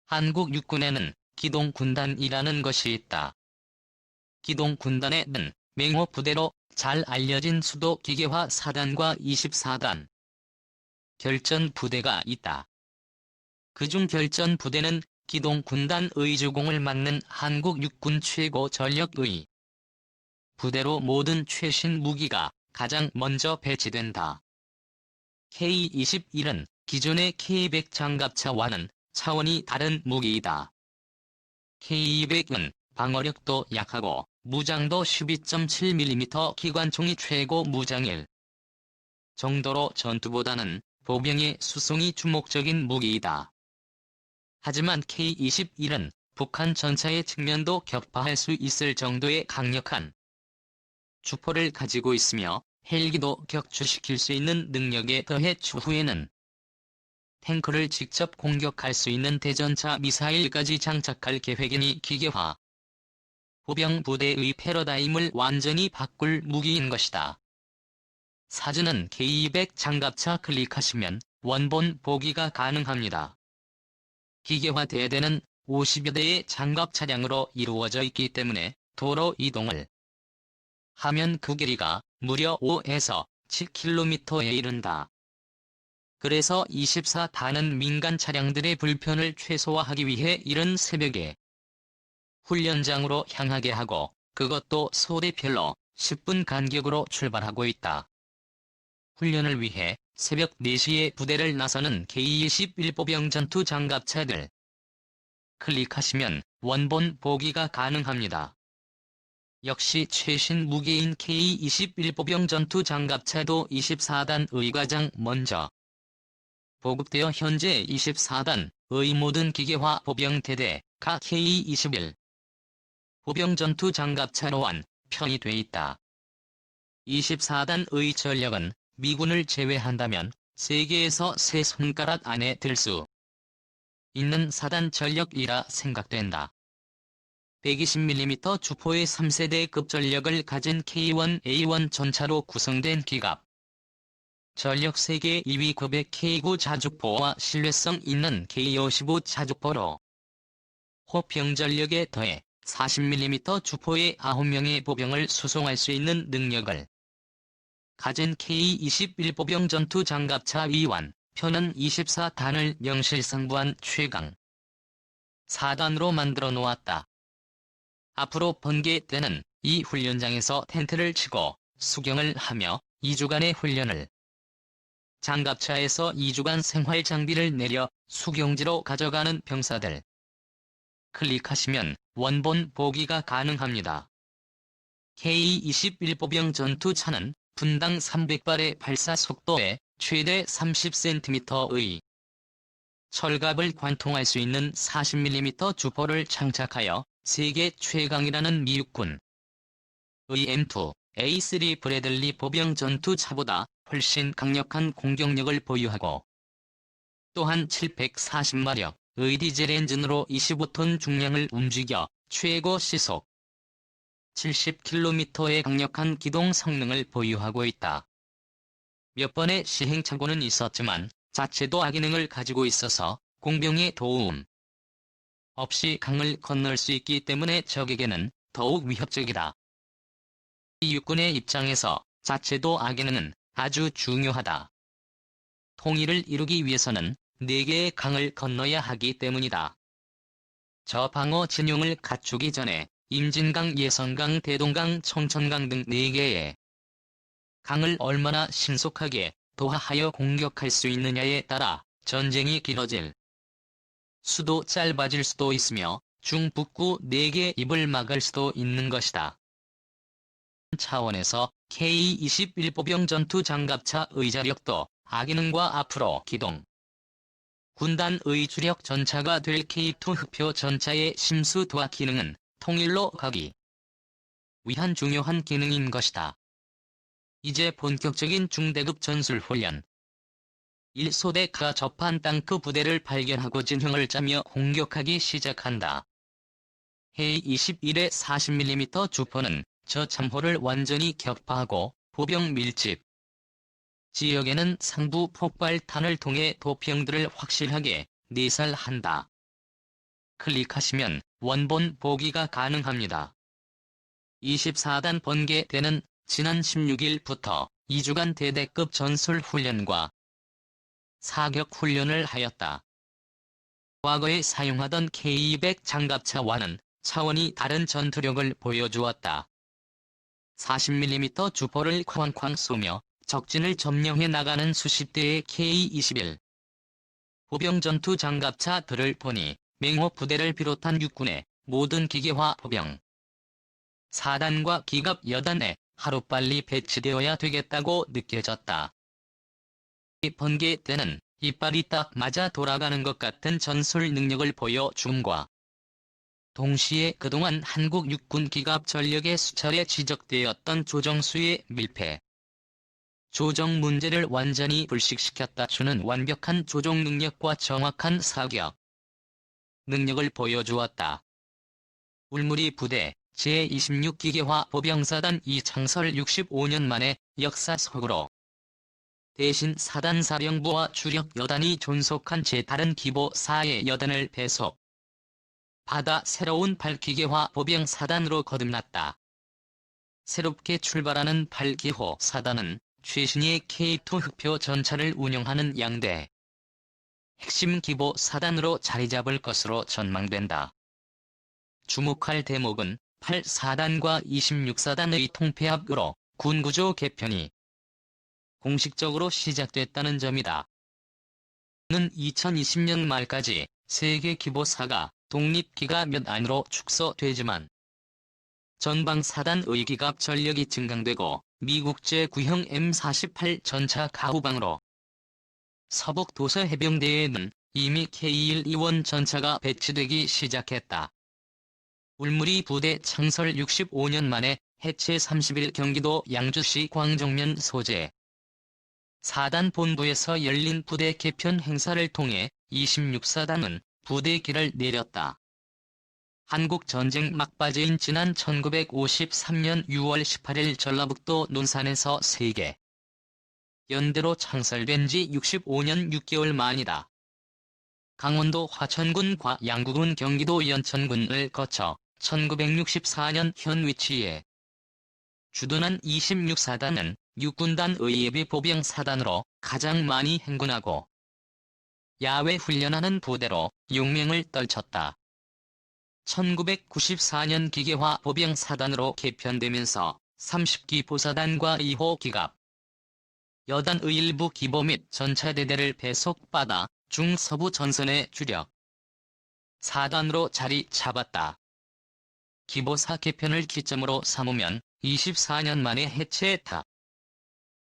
한국 육군에는 기동군단이라는 것이 있다. 기동군단에는 맹호 부대로 잘 알려진 수도 기계화 4단과 24단 결전 부대가 있다. 그중 결전 부대는 기동군단의 주공을 맡는 한국 육군 최고 전력의 부대로 모든 최신 무기가 가장 먼저 배치된다. K-21은 기존의 K-100 장갑차와는 차원이 다른 무기이다. K-200은 방어력도 약하고 무장도 12.7mm 기관총이 최고 무장일 정도로 전투보다는 보병의 수송이 주목적인 무기이다. 하지만 K-21은 북한 전차의 측면도 격파할 수 있을 정도의 강력한 주포를 가지고 있으며 헬기도 격추시킬 수 있는 능력에 더해 추후에는 탱크를 직접 공격할 수 있는 대전차 미사일까지 장착할 계획이니 기계화 보병 부대의 패러다임을 완전히 바꿀 무기인 것이다. 사진은 K-200 장갑차 클릭하시면 원본 보기가 가능합니다. 기계화 대대는 50여 대의 장갑 차량으로 이루어져 있기 때문에 도로 이동을 하면 그 길이가 무려 5에서 7km에 이른다. 그래서 24단은 민간 차량들의 불편을 최소화하기 위해 이른 새벽에 훈련장으로 향하게 하고 그것도 소대별로 10분 간격으로 출발하고 있다. 훈련을 위해 새벽 4시에 부대를 나서는 K-21 보병 전투 장갑차들 클릭하시면 원본 보기가 가능합니다. 역시 최신 무기인 K-21 보병 전투 장갑차도 24단의 가장 먼저 보급되어 현재 24단의 모든 기계화 보병 대대가 K-21 보병 전투 장갑차로 완편이 돼 있다. 24단의 전력은 미군을 제외한다면 세계에서 세 손가락 안에 들 수 있는 4단 전력이라 생각된다. 120mm 주포의 3세대급 전력을 가진 K1A1 전차로 구성된 기갑 전력 세계 2위급의 K9 자주포와 신뢰성 있는 K55 자주포로 호병 전력에 더해 40mm 주포의 9명의 보병을 수송할 수 있는 능력을 가진 K-21 보병 전투 장갑차 위완 편은 24단을 명실상부한 최강 4단으로 만들어 놓았다. 앞으로 번개 때는 이 훈련장에서 텐트를 치고 수경을 하며 2주간의 훈련을 장갑차에서 2주간 생활 장비를 내려 수경지로 가져가는 병사들 클릭하시면 원본 보기가 가능합니다. K-21 보병 전투차는 분당 300발의 발사 속도에 최대 30cm의 철갑을 관통할 수 있는 40mm 주포를 장착하여 세계 최강이라는 미 육군의 M2A3 브래들리 보병 전투차보다 훨씬 강력한 공격력을 보유하고 또한 740마력의 디젤 엔진으로 25톤 중량을 움직여 최고 시속 70km의 강력한 기동 성능을 보유하고 있다. 몇 번의 시행착오는 있었지만 자체도 악기능을 가지고 있어서 공병의 도움 없이 강을 건널 수 있기 때문에 적에게는 더욱 위협적이다. 이 육군의 입장에서 자체도 악기능은 아주 중요하다. 통일을 이루기 위해서는 4개의 강을 건너야 하기 때문이다. 저방어 진용을 갖추기 전에 임진강, 예선강, 대동강, 청천강 등 4개의 강을 얼마나 신속하게 도하하여 공격할 수 있느냐에 따라 전쟁이 길어질 수도 짧아질 수도 있으며 중북구 4개 입을 막을 수도 있는 것이다. 차원에서 K-21 보병 전투 장갑차의 자력도 악기능과 앞으로 기동 군단의 주력 전차가 될 K2 흑표 전차의 심수 도하 기능은 통일로 가기 위한 중요한 기능인 것이다. 이제 본격적인 중대급 전술 훈련 1소대가 접한 땅크 부대를 발견하고 진형을 짜며 공격하기 시작한다. K-21의 40mm 주포는 저 참호를 완전히 격파하고 보병 밀집 지역에는 상부 폭발탄을 통해 도평들을 확실하게 내살한다. 클릭하시면 원본 보기가 가능합니다. 24단 번개대는 지난 16일부터 2주간 대대급 전술 훈련과 사격 훈련을 하였다. 과거에 사용하던 K200 장갑차와는 차원이 다른 전투력을 보여주었다. 40mm 주포를 쾅쾅 쏘며 적진을 점령해 나가는 수십 대의 K-21 보병 전투 장갑차들을 보니 맹호 부대를 비롯한 육군의 모든 기계화 보병 사단과 기갑 여단에 하루빨리 배치되어야 되겠다고 느껴졌다. 이 번개대는 이빨이 딱 맞아 돌아가는 것 같은 전술 능력을 보여줌과 동시에 그동안 한국 육군 기갑 전력에 수차례 지적되었던 조정수의 밀폐, 조정 문제를 완전히 불식시켰다 주는 완벽한 조종 능력과 정확한 사격 능력을 보여주었다. 울무리 부대 제26기계화 보병사단 이창설 65년 만에 역사 속으로 대신 사단사령부와 주력 여단이 존속한 제 다른 기보 4의 여단을 배속 받아 새로운 8기계화 보병사단으로 거듭났다. 새롭게 출발하는 8기호 사단은 최신의 K2 흑표 전차를 운용하는 양대 핵심 기보 사단으로 자리잡을 것으로 전망된다. 주목할 대목은 8사단과 26사단의 통폐합으로 군구조 개편이 공식적으로 시작됐다는 점이다. 는 2020년 말까지 세계 기보사가 독립기가 몇 안으로 축소되지만 전방사단의 기갑 전력이 증강되고 미국제 구형 M48 전차 가후방으로 서북 도서 해병대에는 이미 K121 전차가 배치되기 시작했다. 울무리 부대 창설 65년 만에 해체 30일 경기도 양주시 광정면 소재 사단 본부에서 열린 부대 개편 행사를 통해 26사단은 부대기를 내렸다. 한국 전쟁 막바지인 지난 1953년 6월 18일 전라북도 논산에서 세계 연대로 창설된 지 65년 6개월 만이다. 강원도 화천군과 양구군 경기도 연천군을 거쳐 1964년 현 위치에 주둔한 26사단은 육군단의 예비 보병사단으로 가장 많이 행군하고 야외 훈련하는 부대로 용명을 떨쳤다. 1994년 기계화 보병사단으로 개편되면서 30기 보사단과 2호 기갑 여단의 일부 기보 및 전차대대를 배속받아 중서부 전선의 주력 사단으로 자리 잡았다. 기보사 개편을 기점으로 삼으면 24년 만에 해체했다.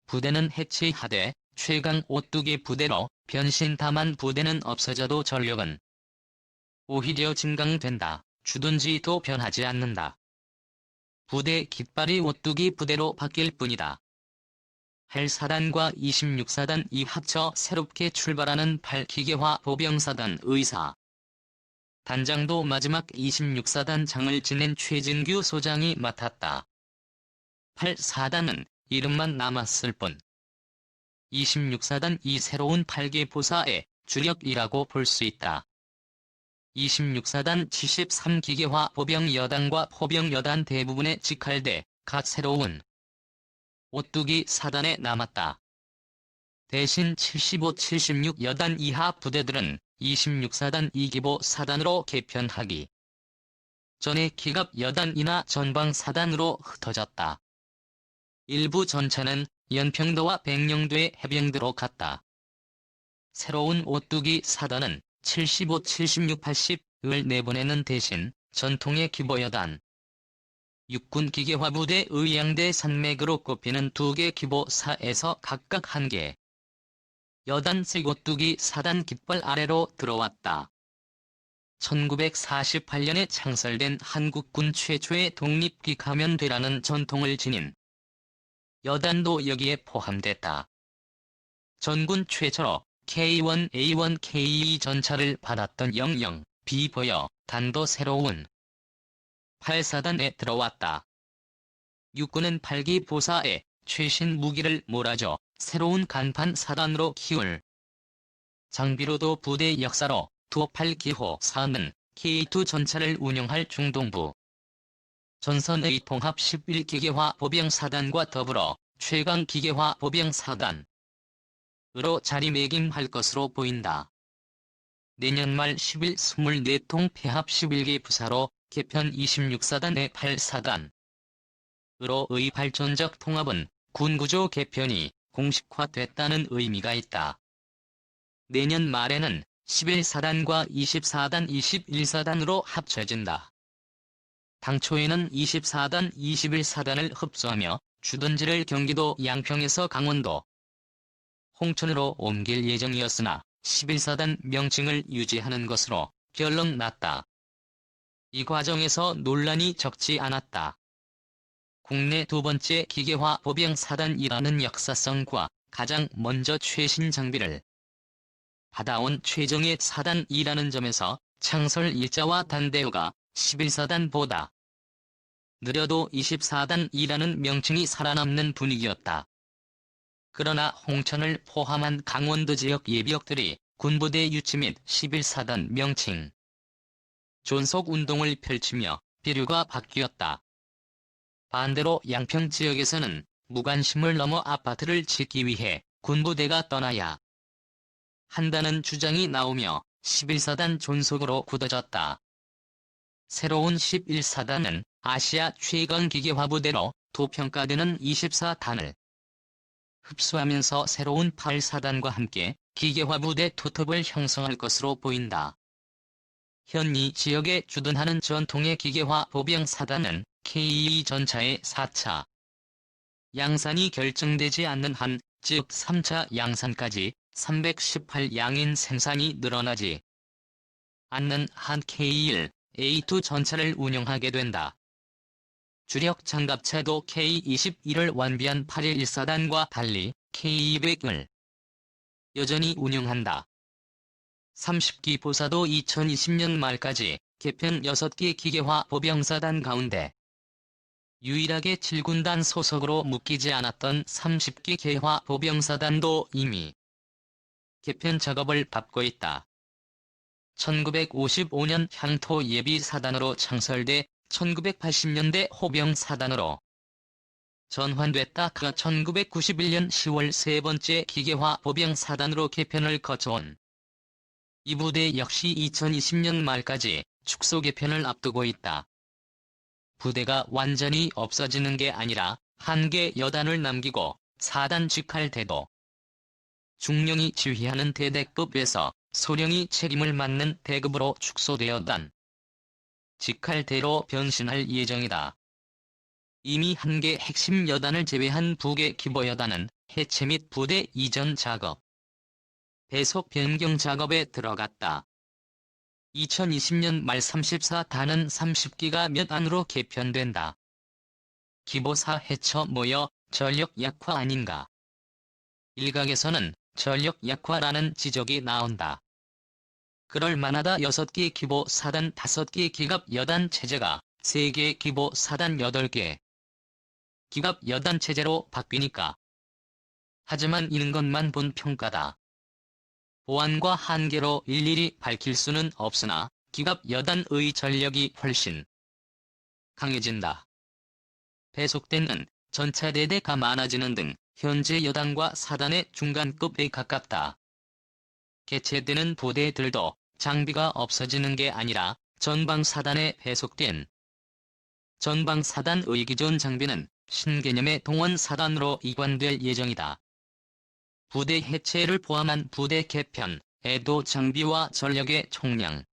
부대는 해체하되 최강 오뚜기 부대로 변신. 다만 부대는 없어져도 전력은 오히려 증강된다. 주둔지도 변하지 않는다. 부대 깃발이 오뚜기 부대로 바뀔 뿐이다. 8사단과 26사단 이 합쳐 새롭게 출발하는 8기계화 보병사단 의사 단장도 마지막 26사단 장을 지낸 최진규 소장이 맡았다. 8사단은 이름만 남았을 뿐 26사단 이 새로운 8개 보사의 주력이라고 볼 수 있다. 26사단 73기계화 보병 여단과 포병 여단 대부분의 직할대 각 새로운 오뚜기 사단에 남았다. 대신 75, 76 여단 이하 부대들은 26사단 2기보 사단으로 개편하기 전에 기갑 여단이나 전방 사단으로 흩어졌다. 일부 전차는 연평도와 백령도의 해병대로 갔다. 새로운 오뚜기 사단은 75, 76, 80을 내보내는 대신 전통의 기보여단, 육군 기계화 부대의 양대 산맥으로 꼽히는 2개 기보사에서 각각 1개 여단식 오뚜기 사단 깃발 아래로 들어왔다. 1948년에 창설된 한국군 최초의 독립기 가면대라는 전통을 지닌 여단도 여기에 포함됐다. 전군 최초로 K1, A1, K2 전차를 받았던 영영, 비보여 단도 새로운 8사단에 들어왔다. 육군은 8기 보사에 최신 무기를 몰아줘 새로운 간판 사단으로 키울 장비로도 부대 역사로 두 8기호 사는 K2 전차를 운영할 중동부 전선의 통합 11기계화 보병사단과 더불어 최강 기계화 보병사단으로 자리매김할 것으로 보인다. 내년 말 10일 24통 폐합 11기 부사로 개편 26사단의 8사단으로의 발전적 통합은 군구조 개편이 공식화됐다는 의미가 있다. 내년 말에는 11사단과 20사단 21사단으로 합쳐진다. 당초에는 24단 21사단을 흡수하며 주둔지를 경기도 양평에서 강원도 홍천으로 옮길 예정이었으나 11사단 명칭을 유지하는 것으로 결론났다. 이 과정에서 논란이 적지 않았다. 국내 두 번째 기계화 보병사단이라는 역사성과 가장 먼저 최신 장비를 받아온 최정예 사단이라는 점에서 창설 일자와 단대우가 11사단보다 느려도 24단이라는 명칭이 살아남는 분위기였다. 그러나 홍천을 포함한 강원도 지역 예비역들이 군부대 유치 및 11사단 명칭 존속 운동을 펼치며 비류가 바뀌었다. 반대로 양평 지역에서는 무관심을 넘어 아파트를 짓기 위해 군부대가 떠나야 한다는 주장이 나오며 11사단 존속으로 굳어졌다. 새로운 11사단은 아시아 최강 기계화 부대로 도평가되는 24단을 흡수하면서 새로운 8사단과 함께 기계화 부대 투톱을 형성할 것으로 보인다. 현 이 지역에 주둔하는 전통의 기계화 보병사단은 K2 전차의 4차 양산이 결정되지 않는 한, 즉 3차 양산까지 318양인 생산이 늘어나지 않는 한 K1, A2 전차를 운영하게 된다. 주력 장갑차도 K21을 완비한 811사단과 달리 K200을 여전히 운영한다. 30기 보사도 2020년 말까지 개편 6기 기계화 보병사단 가운데 유일하게 7군단 소속으로 묶이지 않았던 30기 개화 보병사단도 이미 개편 작업을 밟고 있다. 1955년 향토 예비사단으로 창설돼 1980년대 호병사단으로 전환됐다가 1991년 10월 세 번째 기계화 보병사단으로 개편을 거쳐온 이 부대 역시 2020년 말까지 축소 개편을 앞두고 있다. 부대가 완전히 없어지는 게 아니라 한 개 여단을 남기고 4단 직할대도 중령이 지휘하는 대대급에서 소령이 책임을 맡는 대급으로 축소되어 단 직할대로 변신할 예정이다. 이미 한 개 핵심 여단을 제외한 북의 기보여단은 해체 및 부대 이전 작업, 배속 변경 작업에 들어갔다. 2020년 말 34단은 30기가 몇 안으로 개편된다. 기보사 해처 모여 전력 약화 아닌가. 일각에서는 전력 약화라는 지적이 나온다. 그럴 만하다. 6개 기보 사단 5개 기갑 여단 체제가 3개 기보 사단 8개 기갑 여단 체제로 바뀌니까. 하지만 이런 것만 본 평가다. 보안과 한계로 일일이 밝힐 수는 없으나 기갑 여단의 전력이 훨씬 강해진다. 배속되는 전차대대가 많아지는 등 현재 여단과 사단의 중간급에 가깝다. 개체되는 부대들도 장비가 없어지는 게 아니라 전방사단에 배속된 전방사단의 기존 장비는 신개념의 동원사단으로 이관될 예정이다. 부대 해체를 포함한 부대 개편에도 장비와 전력의 총량,